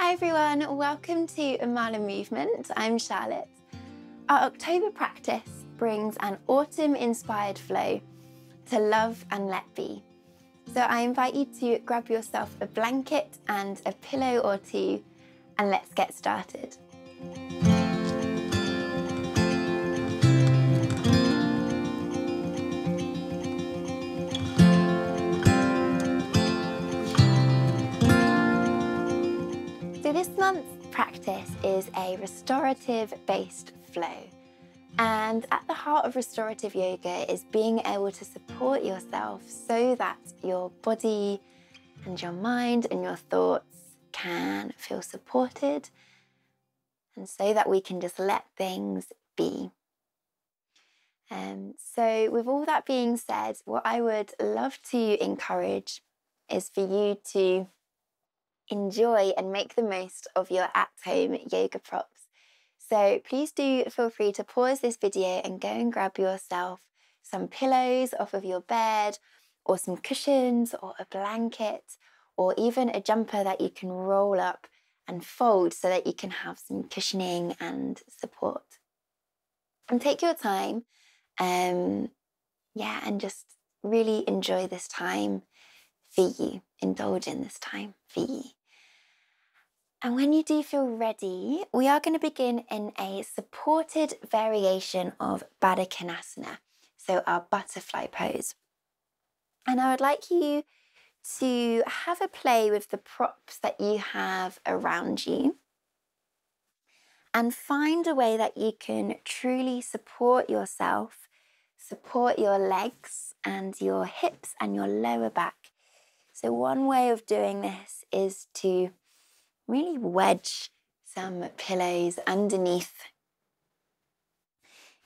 Hi everyone, welcome to Amala Movement. I'm Charlotte. Our October practice brings an autumn-inspired flow to love and let be. So I invite you to grab yourself a blanket and a pillow or two, and let's get started. So this month's practice is a restorative-based flow. And at the heart of restorative yoga is being able to support yourself so that your body and your mind and your thoughts can feel supported, and so that we can just let things be. So with all that being said, what I would love to encourage is for you to enjoy and make the most of your at-home yoga props. So please do feel free to pause this video and go and grab yourself some pillows off of your bed, or some cushions, or a blanket, or even a jumper that you can roll up and fold so that you can have some cushioning and support. And take your time, and just really enjoy this time for you. Indulge in this time for you. And when you do feel ready, we are going to begin in a supported variation of Baddha Konasana, so our butterfly pose. And I would like you to have a play with the props that you have around you, and find a way that you can truly support yourself, support your legs and your hips and your lower back. So one way of doing this is to really wedge some pillows underneath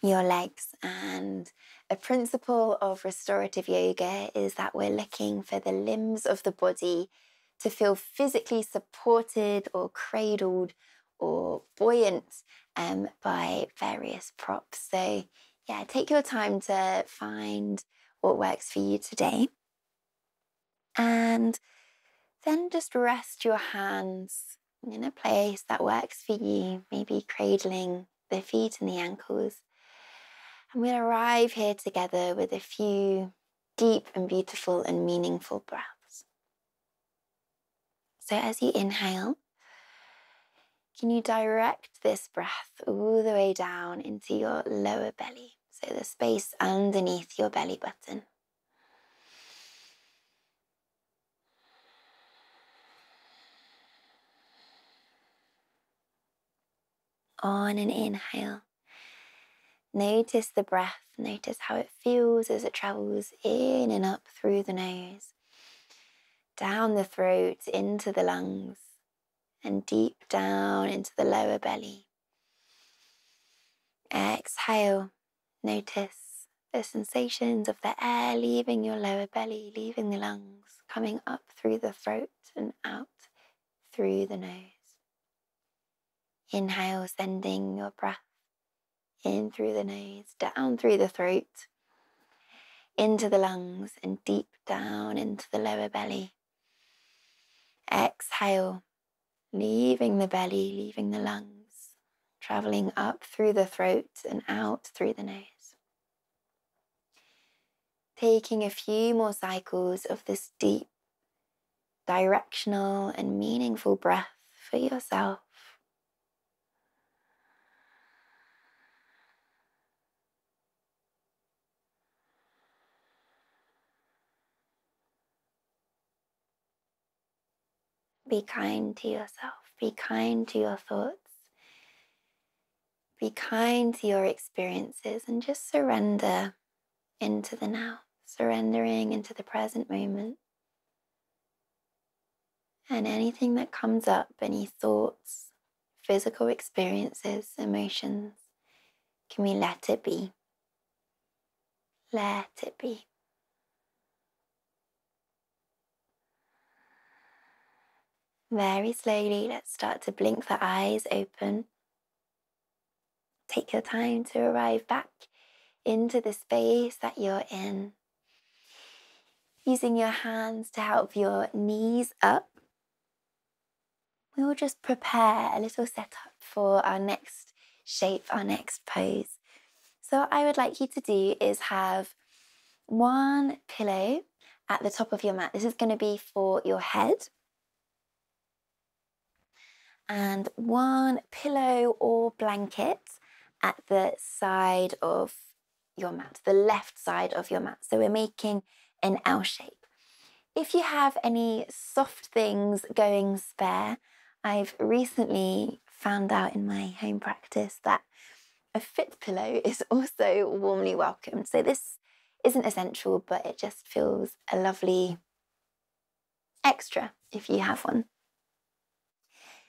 your legs. And a principle of restorative yoga is that we're looking for the limbs of the body to feel physically supported or cradled or buoyant by various props. So yeah, take your time to find what works for you today. And then just rest your hands in a place that works for you, maybe cradling the feet and the ankles. And we'll arrive here together with a few deep and beautiful and meaningful breaths. So as you inhale, can you direct this breath all the way down into your lower belly, so the space underneath your belly button. On an inhale, notice the breath, notice how it feels as it travels in and up through the nose, down the throat, into the lungs, and deep down into the lower belly. Exhale, notice the sensations of the air leaving your lower belly, leaving the lungs, coming up through the throat and out through the nose. Inhale, sending your breath in through the nose, down through the throat, into the lungs, and deep down into the lower belly. Exhale, leaving the belly, leaving the lungs, traveling up through the throat and out through the nose. Taking a few more cycles of this deep, directional and meaningful breath for yourself. Be kind to yourself, be kind to your thoughts, be kind to your experiences, and just surrender into the now, surrendering into the present moment. And anything that comes up, any thoughts, physical experiences, emotions, can we let it be? Let it be. Very slowly, let's start to blink the eyes open. Take your time to arrive back into the space that you're in. Using your hands to help your knees up. we'll just prepare a little setup for our next shape, our next pose. So what I would like you to do is have one pillow at the top of your mat. This is going to be for your head. And one pillow or blanket at the side of your mat, the left side of your mat. So we're making an L shape. If you have any soft things going spare, I've recently found out in my home practice that a fit pillow is also warmly welcomed. So this isn't essential, but it just feels a lovely extra if you have one.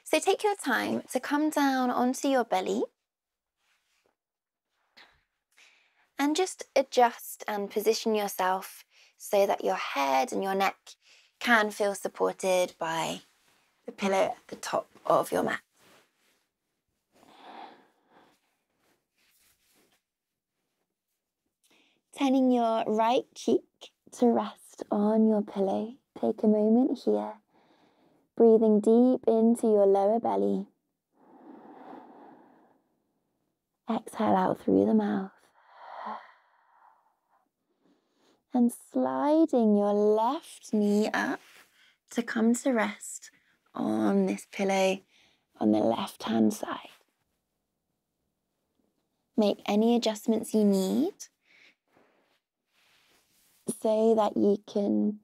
So take your time to come down onto your belly and just adjust and position yourself so that your head and your neck can feel supported by the pillow at the top of your mat. Turning your right cheek to rest on your pillow. Take a moment here, breathing deep into your lower belly. Exhale out through the mouth. And sliding your left knee up to come to rest on this pillow on the left-hand side. Make any adjustments you need so that you can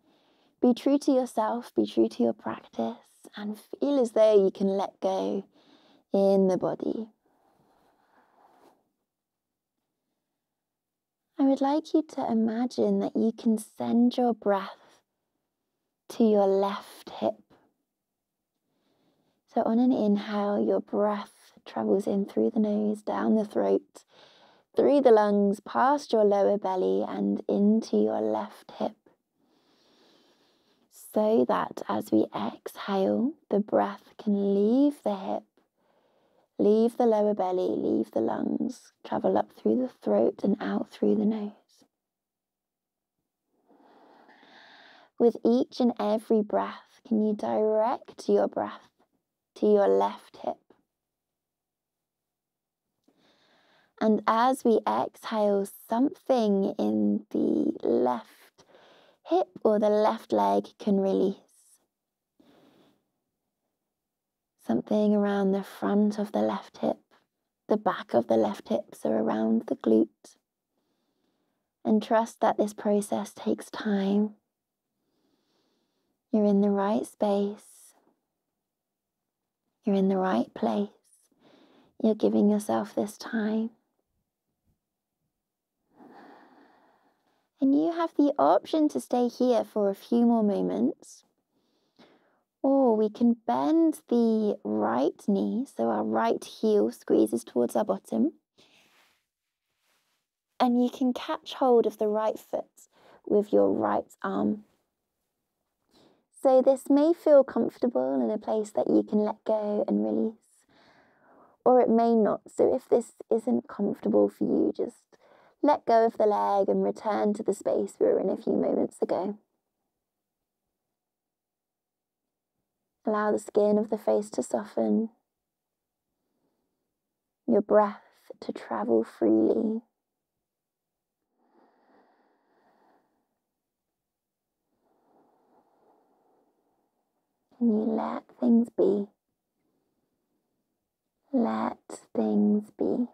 be true to yourself, be true to your practice, and feel as though you can let go in the body. I would like you to imagine that you can send your breath to your left hip. So on an inhale, your breath travels in through the nose, down the throat, through the lungs, past your lower belly and into your left hip. So that as we exhale, the breath can leave the hip, leave the lower belly, leave the lungs, travel up through the throat and out through the nose. With each and every breath, can you direct your breath to your left hip? And as we exhale, something in the left hip or the left leg can release. Something around the front of the left hip, the back of the left hip, so around the glute. And trust that this process takes time. You're in the right space. You're in the right place. You're giving yourself this time. And you have the option to stay here for a few more moments. Or we can bend the right knee, so our right heel squeezes towards our bottom. And you can catch hold of the right foot with your right arm. So this may feel comfortable in a place that you can let go and release, or it may not. So if this isn't comfortable for you, just let go of the leg and return to the space we were in a few moments ago. Allow the skin of the face to soften, your breath to travel freely. And you let things be. Let things be.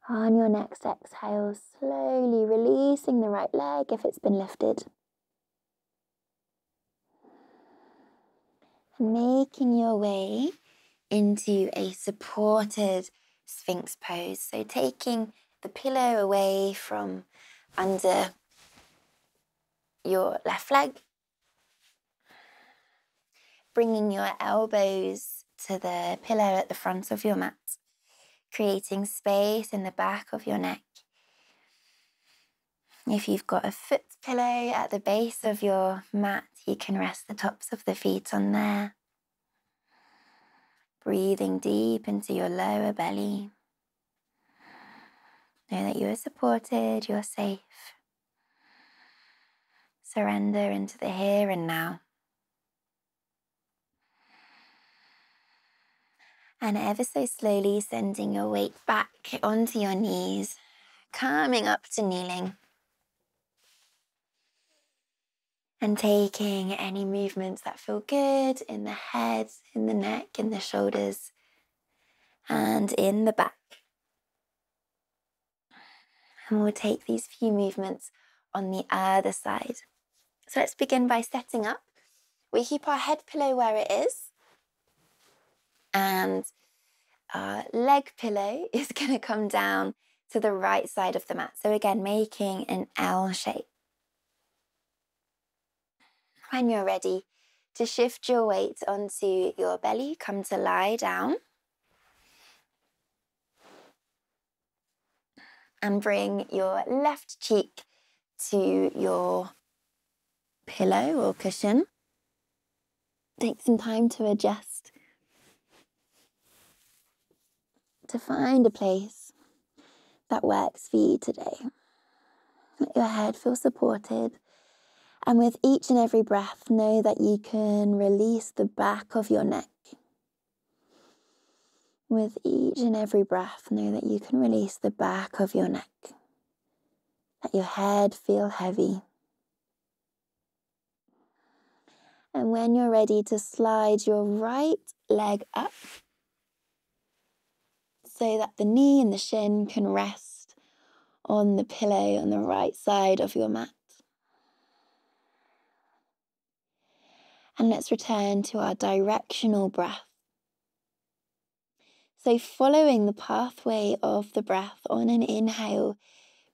On your next exhale, slowly releasing the right leg if it's been lifted. And making your way into a supported Sphinx pose. So taking the pillow away from under your left leg, bringing your elbows to the pillow at the front of your mat, creating space in the back of your neck. If you've got a foot pillow at the base of your mat, you can rest the tops of the feet on there. Breathing deep into your lower belly. Know that you are supported, you're safe. Surrender into the here and now. And ever so slowly sending your weight back onto your knees, coming up to kneeling. And taking any movements that feel good in the head, in the neck, in the shoulders, and in the back. And we'll take these few movements on the other side. So let's begin by setting up. We keep our head pillow where it is. And our leg pillow is going to come down to the right side of the mat. So again, making an L shape. When you're ready to shift your weight onto your belly, come to lie down. And bring your left cheek to your pillow or cushion. Take some time to adjust, to find a place that works for you today. Let your head feel supported. And with each and every breath, know that you can release the back of your neck. With each and every breath, know that you can release the back of your neck. Let your head feel heavy. And when you're ready to slide your right leg up so that the knee and the shin can rest on the pillow on the right side of your mat. And let's return to our directional breath. So following the pathway of the breath on an inhale,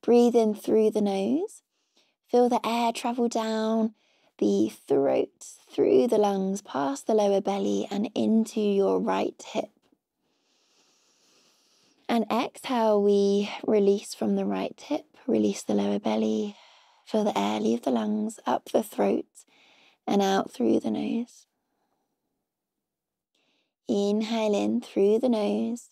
breathe in through the nose. Feel the air travel down the throat, through the lungs, past the lower belly and into your right hip. And exhale, we release from the right hip, release the lower belly. Feel the air leave the lungs, up the throat and out through the nose. Inhale in through the nose,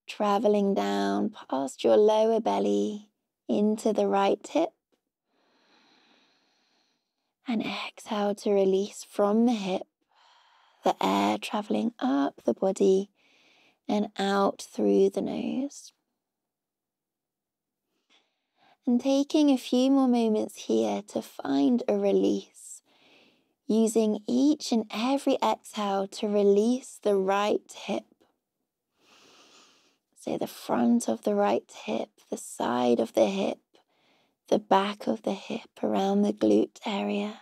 traveling down past your lower belly into the right hip. And exhale to release from the hip, the air traveling up the body and out through the nose. And taking a few more moments here to find a release, using each and every exhale to release the right hip. So the front of the right hip, the side of the hip, the back of the hip, around the glute area.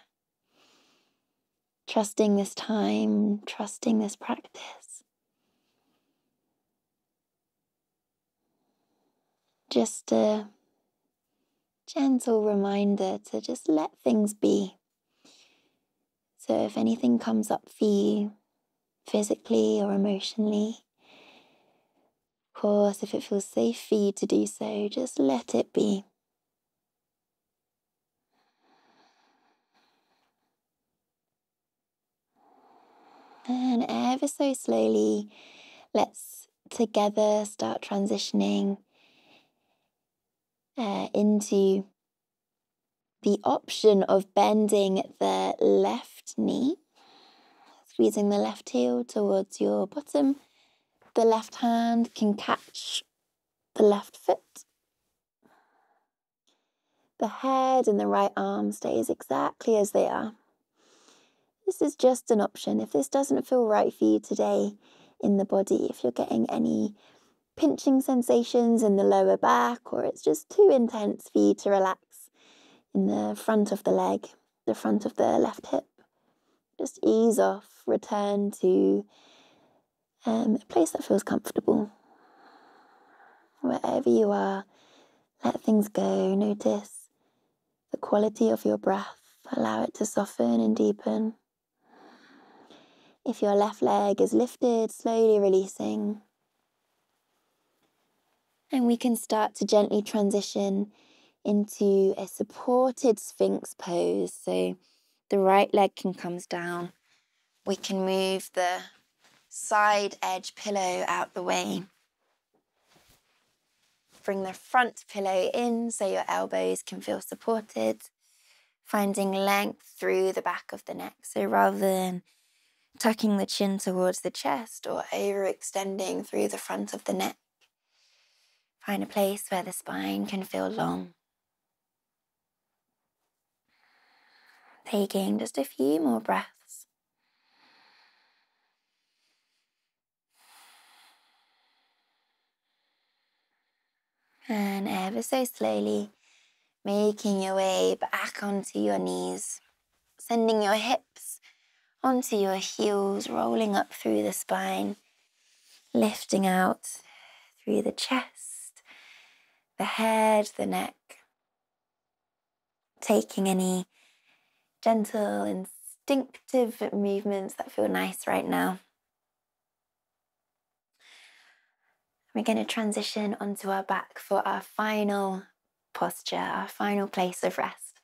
Trusting this time, trusting this practice. Just a gentle reminder to just let things be. So if anything comes up for you, physically or emotionally, of course, if it feels safe for you to do so, just let it be. And ever so slowly, let's together start transitioning into the option of bending the left knee, squeezing the left heel towards your bottom. The left hand can catch the left foot. The head and the right arm stays exactly as they are. This is just an option. If this doesn't feel right for you today in the body, if you're getting any pinching sensations in the lower back, or it's just too intense for you to relax in the front of the leg, the front of the left hip, just ease off, return to a place that feels comfortable. Wherever you are, let things go. Notice the quality of your breath. Allow it to soften and deepen. If your left leg is lifted, slowly releasing. And we can start to gently transition into a supported Sphinx pose. So the right leg can come down. We can move the side edge pillow out the way. Bring the front pillow in so your elbows can feel supported. finding length through the back of the neck. So rather than tucking the chin towards the chest or overextending through the front of the neck, find a place where the spine can feel long. Taking just a few more breaths. And ever so slowly, making your way back onto your knees, sending your hips onto your heels, rolling up through the spine, lifting out through the chest, the head, the neck, taking any gentle, instinctive movements that feel nice right now. We're going to transition onto our back for our final posture, our final place of rest.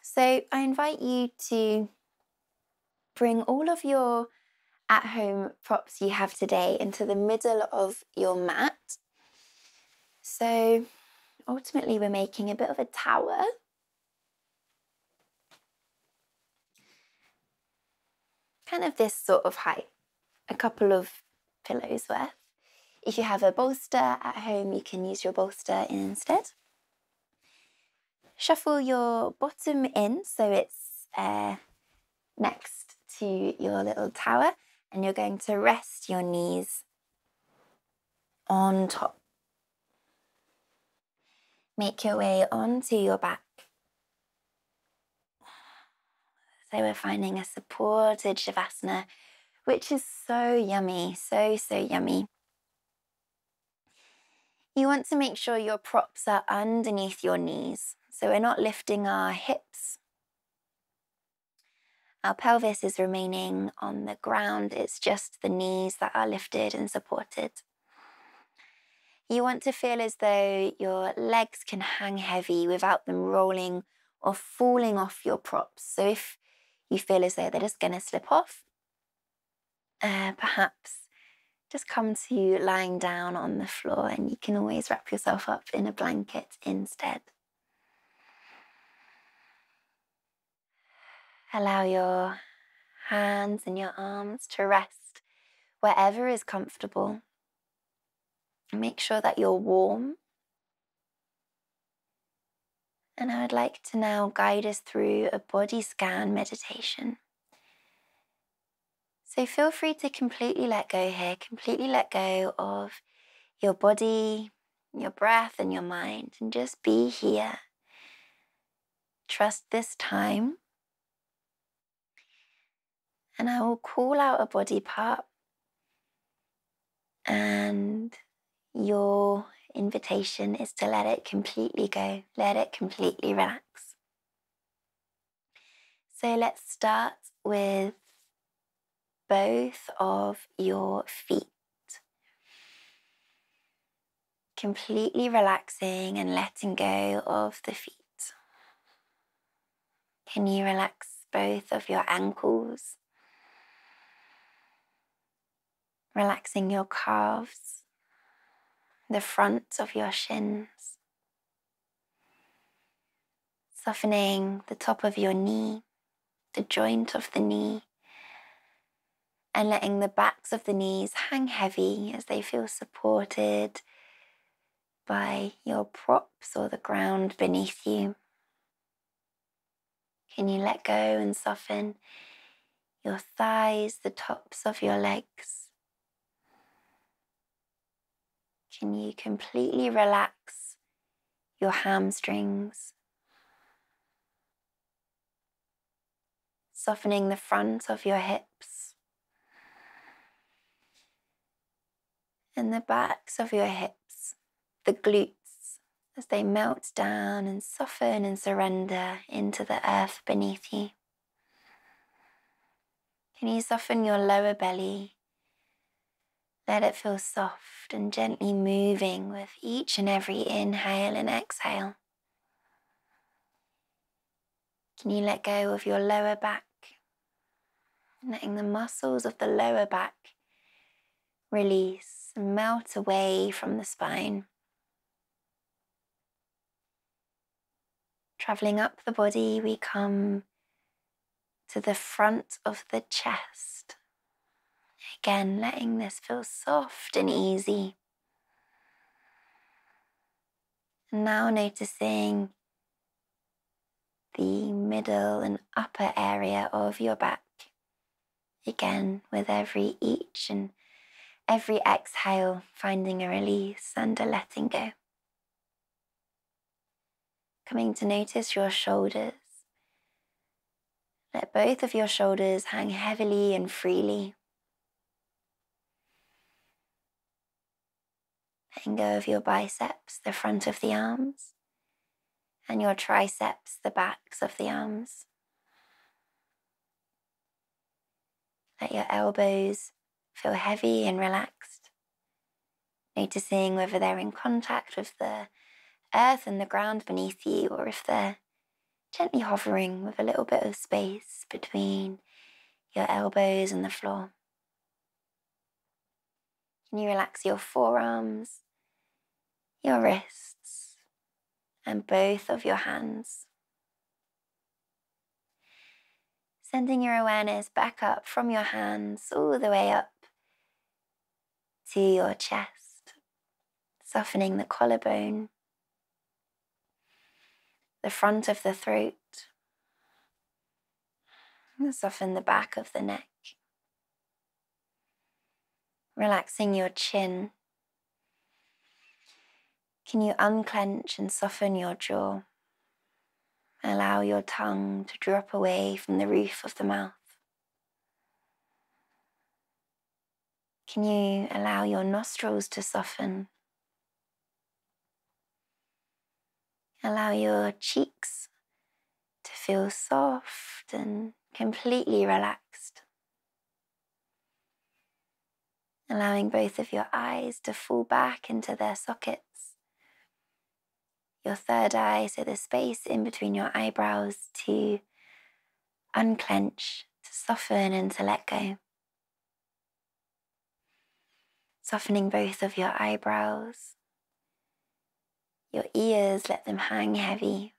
So I invite you to bring all of your at-home props you have today into the middle of your mat. So ultimately we're making a bit of a tower. Kind of this sort of height, a couple of pillows worth. If you have a bolster at home, you can use your bolster instead. Shuffle your bottom in so it's next to your little tower, and you're going to rest your knees on top. Make your way onto your back. So we're finding a supported Shavasana, which is so yummy, so yummy. You want to make sure your props are underneath your knees. So we're not lifting our hips. Our pelvis is remaining on the ground. It's just the knees that are lifted and supported. You want to feel as though your legs can hang heavy without them rolling or falling off your props. So if you feel as though they're just going to slip off, perhaps just come to lying down on the floor, and you can always wrap yourself up in a blanket instead. Allow your hands and your arms to rest wherever is comfortable. Make sure that you're warm. And I would like to now guide us through a body scan meditation. So feel free to completely let go here, completely let go of your body, your breath, and your mind, and just be here. Trust this time. And I will call out a body part, and your invitation is to let it completely go, let it completely relax. So let's start with both of your feet. Completely relaxing and letting go of the feet. Can you relax both of your ankles? Relaxing your calves, the front of your shins. Softening the top of your knee, the joint of the knee, and letting the backs of the knees hang heavy as they feel supported by your props or the ground beneath you. Can you let go and soften your thighs, the tops of your legs? Can you completely relax your hamstrings? Softening the front of your hips and the backs of your hips, the glutes, as they melt down and soften and surrender into the earth beneath you. Can you soften your lower belly? Let it feel soft and gently moving with each and every inhale and exhale. Can you let go of your lower back? Letting the muscles of the lower back release and melt away from the spine. Traveling up the body, we come to the front of the chest. Again, letting this feel soft and easy. And now noticing the middle and upper area of your back. Again, with each and every exhale, finding a release and a letting go. Coming to notice your shoulders. Let both of your shoulders hang heavily and freely. Letting go of your biceps, the front of the arms, and your triceps, the backs of the arms. Let your elbows feel heavy and relaxed, noticing whether they're in contact with the earth and the ground beneath you, or if they're gently hovering with a little bit of space between your elbows and the floor. Can you relax your forearms, your wrists, and both of your hands? Sending your awareness back up from your hands all the way up to your chest, softening the collarbone, the front of the throat, and soften the back of the neck. Relaxing your chin. Can you unclench and soften your jaw? Allow your tongue to drop away from the roof of the mouth. Can you allow your nostrils to soften? Allow your cheeks to feel soft and completely relaxed. Allowing both of your eyes to fall back into their sockets. Your third eye, so the space in between your eyebrows, to unclench, to soften and to let go. Softening both of your eyebrows. Your ears, let them hang heavy.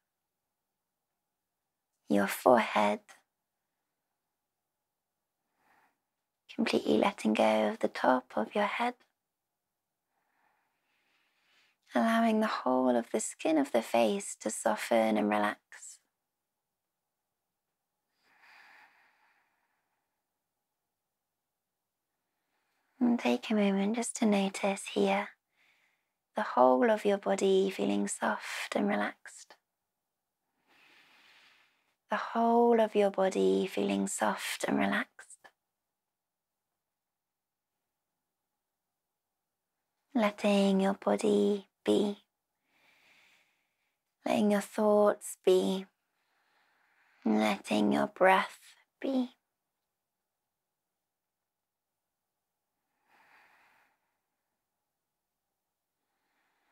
Your forehead. Completely letting go of the top of your head. Allowing the whole of the skin of the face to soften and relax. And take a moment just to notice here the whole of your body feeling soft and relaxed. The whole of your body feeling soft and relaxed. Letting your body be. Letting your thoughts be. Letting your breath be.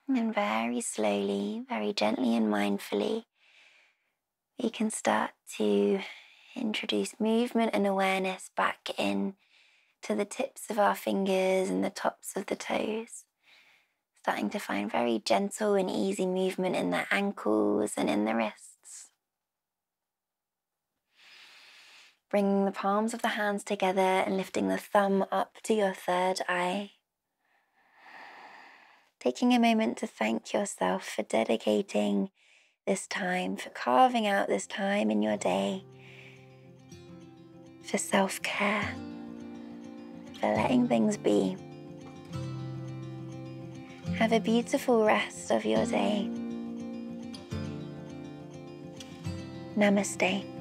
And very slowly, very gently and mindfully, we can start to introduce movement and awareness back in to the tips of our fingers and the tops of the toes. Starting to find very gentle and easy movement in the ankles and in the wrists. Bringing the palms of the hands together and lifting the thumb up to your third eye. Taking a moment to thank yourself for dedicating this time, for carving out this time in your day, for self-care, for letting things be. Have a beautiful rest of your day. Namaste.